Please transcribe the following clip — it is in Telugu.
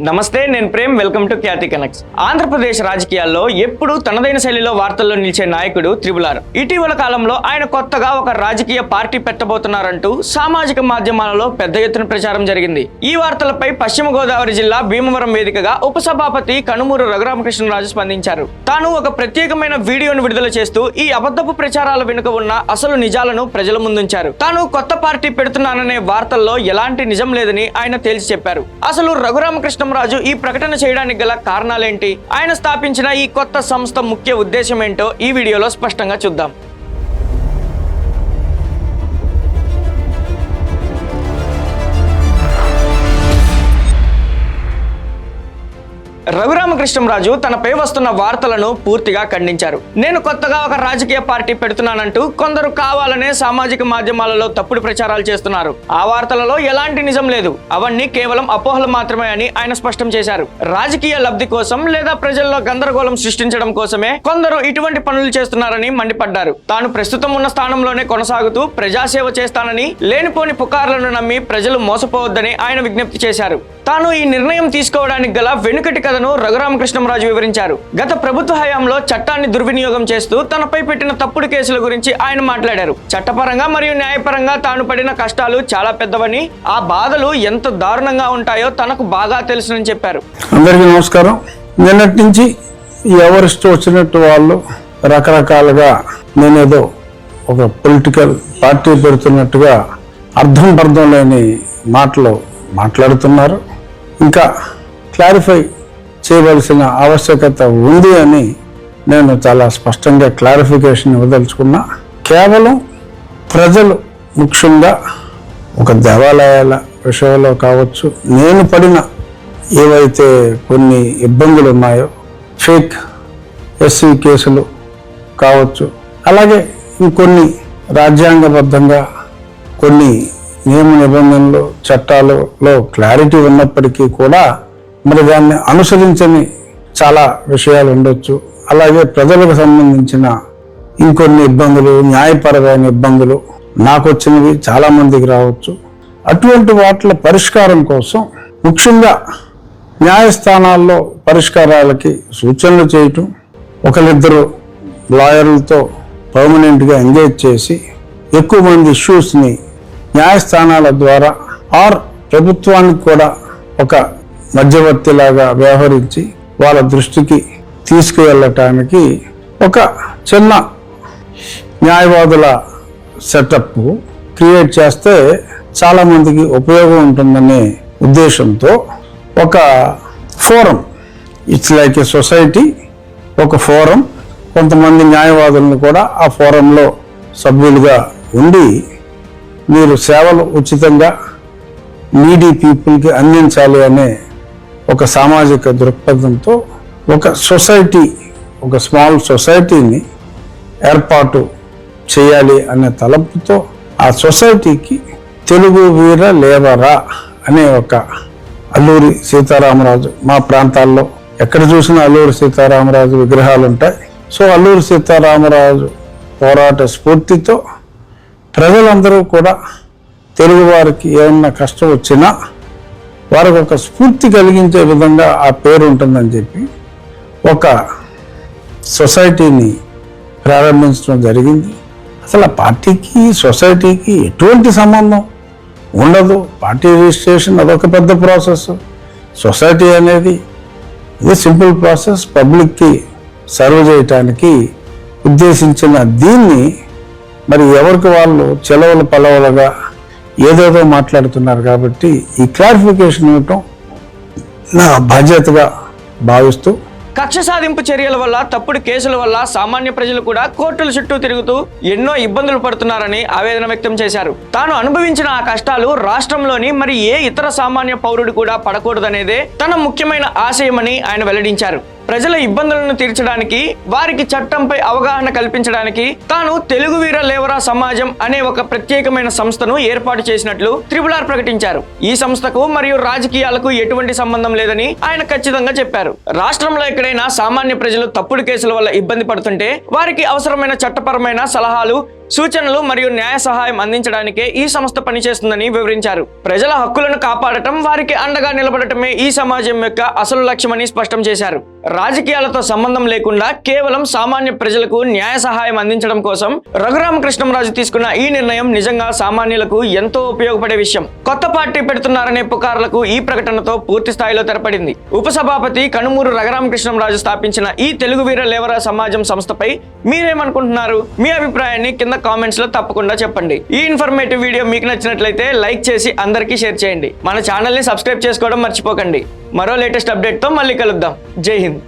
నమస్తే, నేను Prem. Welcome to Khyathi Connects. Andhra Pradesh రాజకీయాల్లో ఎప్పుడు తనదైన శైలిలో వార్తల్లో నిలిచే నాయకుడు త్రిబుల్ ఆర్. ఇటీవల కాలంలో ఆయన కొత్తగా ఒక రాజకీయ పార్టీ పెట్టబోతున్నారంటూ సామాజిక మాధ్యమాలలో పెద్ద ఎత్తున ప్రచారం జరిగింది. ఈ వార్తలపై పశ్చిమ గోదావరి జిల్లా భీమవరం వేదికగా ఉపసభాపతి కనుమూరు రఘురామకృష్ణరాజు స్పందించారు. తాను ఒక ప్రత్యేకమైన వీడియోను విడుదల చేస్తూ ఈ అబద్ధపు ప్రచారాల వెనుక ఉన్న అసలు నిజాలను ప్రజల ముందుంచారు. తాను కొత్త పార్టీ పెడుతున్నాననే వార్తల్లో ఎలాంటి నిజం లేదని ఆయన తేల్చి చెప్పారు. అసలు రఘురామకృష్ణరాజు ఈ ప్రకటన చేయడానికి గల కారణాలేంటి, ఆయన స్థాపించిన ఈ కొత్త సంస్థ ముఖ్య ఉద్దేశం ఏంటో ఈ వీడియోలో స్పష్టంగా చూద్దాం. రఘురామకృష్ణరాజు తనపై వస్తున్న వార్తలను పూర్తిగా ఖండించారు. నేను కొత్తగా ఒక రాజకీయ పార్టీ పెడుతున్నానంటూ కొందరు కావాలనే సామాజిక మాధ్యమాలలో తప్పుడు ప్రచారాలు చేస్తున్నారు. ఆ వార్తలలో ఎలాంటి నిజం లేదు, అవన్నీ కేవలం అపోహలు మాత్రమే అని ఆయన స్పష్టం చేశారు. రాజకీయ లబ్ధి కోసం లేదా ప్రజల్లో గందరగోళం సృష్టించడం కోసమే కొందరు ఇటువంటి పనులు చేస్తున్నారని మండిపడ్డారు. తాను ప్రస్తుతం ఉన్న స్థానంలోనే కొనసాగుతూ ప్రజాసేవ చేస్తానని, లేనిపోని పుకార్లను నమ్మి ప్రజలు మోసపోవద్దని ఆయన విజ్ఞప్తి చేశారు. తాను ఈ నిర్ణయం తీసుకోవడానికి గల వెనుకటి కథను రఘురామకృష్ణరాజు వివరించారు. గత ప్రభుత్వ హయాంలో చట్టాన్ని దుర్వినియోగం చేస్తూ తనపై పెట్టిన తప్పుడు కేసుల గురించి ఆయన మాట్లాడారు. చట్టపరంగా మరియు న్యాయపరంగా తాను పడిన కష్టాలు చాలా పెద్దవని, ఆ బాధలు ఎంత దారుణంగా ఉంటాయో తనకు బాగా తెలుసునని చెప్పారు. అందరికీ నమస్కారం. నిన్నటి నుంచి ఎవరిష్టం వచ్చినట్టు వాళ్ళు రకరకాలుగా నేనేదో ఒక పొలిటికల్ పార్టీ పెడుతున్నట్టుగా అర్థం పర్థం లేని మాటలు మాట్లాడుతున్నారు. ఇంకా క్లారిఫై చేయవలసిన ఆవశ్యకత ఉంది అని నేను చాలా స్పష్టంగా క్లారిఫికేషన్ ఇవ్వదలుచుకున్నా. కేవలం ప్రజలు, ముఖ్యంగా ఒక దేవాలయాల విషయంలో కావచ్చు, నేను పడిన ఏవైతే కొన్ని ఇబ్బందులు ఉన్నాయో, ఫేక్ ఎస్సీ కేసులు కావచ్చు, అలాగే ఇంకొన్ని రాజ్యాంగబద్ధంగా కొన్ని నియమ నిబంధనలు, చట్టాలలో క్లారిటీ ఉన్నప్పటికీ కూడా మరి దాన్ని అనుసరించని చాలా విషయాలు ఉండొచ్చు. అలాగే ప్రజలకు సంబంధించిన ఇంకొన్ని ఇబ్బందులు, న్యాయపరమైన ఇబ్బందులు నాకు వచ్చినవి చాలా మందికి రావచ్చు. అటువంటి వాటిల పరిష్కారం కోసం ముఖ్యంగా న్యాయస్థానాల్లో పరిష్కారాలకి సూచనలు చేయటం, ఒకరిద్దరు లాయర్లతో పర్మనెంట్గా ఎంగేజ్ చేసి ఎక్కువ మంది ఇష్యూస్ని న్యాయస్థానాల ద్వారా ఆర్ ప్రభుత్వానికి కూడా ఒక మధ్యవర్తిలాగా వ్యవహరించి వాళ్ళ దృష్టికి తీసుకువెళ్ళటానికి ఒక చిన్న న్యాయవాదుల సెటప్ క్రియేట్ చేస్తే చాలామందికి ఉపయోగం ఉంటుందనే ఉద్దేశంతో ఒక forum, it's like A society, ఒక ఫోరం, కొంతమంది న్యాయవాదులను కూడా ఆ ఫోరంలో సభ్యులుగా ఉండి మీరు సేవలు ఉచితంగా నీడీ పీపుల్కి అందించాలి అనే ఒక సామాజిక దృక్పథంతో ఒక సొసైటీ, ఒక స్మాల్ సొసైటీని ఏర్పాటు చేయాలి అనే తలపుతో ఆ సొసైటీకి తెలుగు వీర లేవరా అనే ఒక అల్లూరి సీతారామరాజు, మా ప్రాంతాల్లో ఎక్కడ చూసినా అల్లూరి సీతారామరాజు విగ్రహాలు ఉంటాయి. సో అల్లూరి సీతారామరాజు పోరాట స్ఫూర్తితో ప్రజలందరూ కూడా తెలుగు వారికి ఏమన్నా కష్టం వచ్చినా వారికి ఒక స్ఫూర్తి కలిగించే విధంగా ఆ పేరు ఉంటుందని చెప్పి ఒక సొసైటీని ప్రారంభించడం జరిగింది. అసలు ఆ పార్టీకి సొసైటీకి ఎటువంటి సంబంధం ఉండదు. పార్టీ రిజిస్ట్రేషన్ అదొక పెద్ద ప్రాసెస్. సొసైటీ అనేది ఇది సింపుల్ ప్రాసెస్. పబ్లిక్కి సర్వ్ చేయటానికి ఉద్దేశించిన దీన్ని మరి ఎవరికి వాళ్ళు చెలవలు పలవలుగా ఏదేదో మాట్లాడుతున్నారు. కాబట్టి ఈ క్లారిఫికేషన్ ఇవ్వటం నా బాధ్యతగా భావిస్తూ, కక్ష సాధింపు చర్యల వల్ల, తప్పుడు కేసుల వల్ల సామాన్య ప్రజలు కూడా కోర్టుల చుట్టూ తిరుగుతూ ఎన్నో ఇబ్బందులు పడుతున్నారని ఆవేదన వ్యక్తం చేశారు. తాను అనుభవించిన ఆ కష్టాలు రాష్ట్రంలోని మరి ఏ ఇతర సామాన్య పౌరుడు కూడా పడకూడదనేదే తన ముఖ్యమైన ఆశయమని ఆయన వెల్లడించారు. ప్రజల ఇబ్బందులను తీర్చడానికి, వారికి చట్టంపై అవగాహన కల్పించడానికి తాను తెలుగు వీర లేవరా సమాజం అనే ఒక ప్రత్యేకమైన సంస్థను ఏర్పాటు చేసినట్లు త్రిబుల్ ఆర్ ప్రకటించారు. ఈ సంస్థకు మరియు రాజకీయాలకు ఎటువంటి సంబంధం లేదని ఆయన ఖచ్చితంగా చెప్పారు. రాష్ట్రంలో ఎక్కడైనా సామాన్య ప్రజలు తప్పుడు కేసుల వల్ల ఇబ్బంది పడుతుంటే వారికి అవసరమైన చట్టపరమైన సలహాలు సూచనలు మరియు న్యాయ సహాయం అందించడానికే ఈ సంస్థ పనిచేస్తుందని వివరించారు. ప్రజల హక్కులను కాపాడటం, వారికి అండగా నిలబడటమే ఈ సమాజం యొక్క అసలు లక్ష్యమని స్పష్టం చేశారు. రాజకీయాలతో సంబంధం లేకుండా కేవలం సామాన్య ప్రజలకు న్యాయ సహాయం అందించడం కోసం రఘురామకృష్ణంరాజు తీసుకున్న ఈ నిర్ణయం నిజంగా సామాన్యులకు ఎంతో ఉపయోగపడే విషయం. కొత్త పార్టీ పెడుతున్నారనే పుకార్లకు ఈ ప్రకటనతో పూర్తి స్థాయిలో తెరపడింది. ఉపసభాపతి కనుమూరు రఘురామకృష్ణంరాజు స్థాపించిన ఈ తెలుగు వీర లేవరా సమాజం సంస్థపై మీరేమనుకుంటున్నారు? మీ అభిప్రాయాన్ని కింద కామెంట్స్ లో తప్పకుండా చెప్పండి. ఈ ఇన్ఫర్మేటివ్ వీడియో మీకు నచ్చినట్లయితే లైక్ చేసి అందరికీ షేర్ చేయండి. మన ఛానల్ ని సబ్స్క్రైబ్ చేసుకోవడం మర్చిపోకండి. మరో లేటెస్ట్ అప్డేట్ తో మళ్ళీ కలుద్దాం. జై హింద్.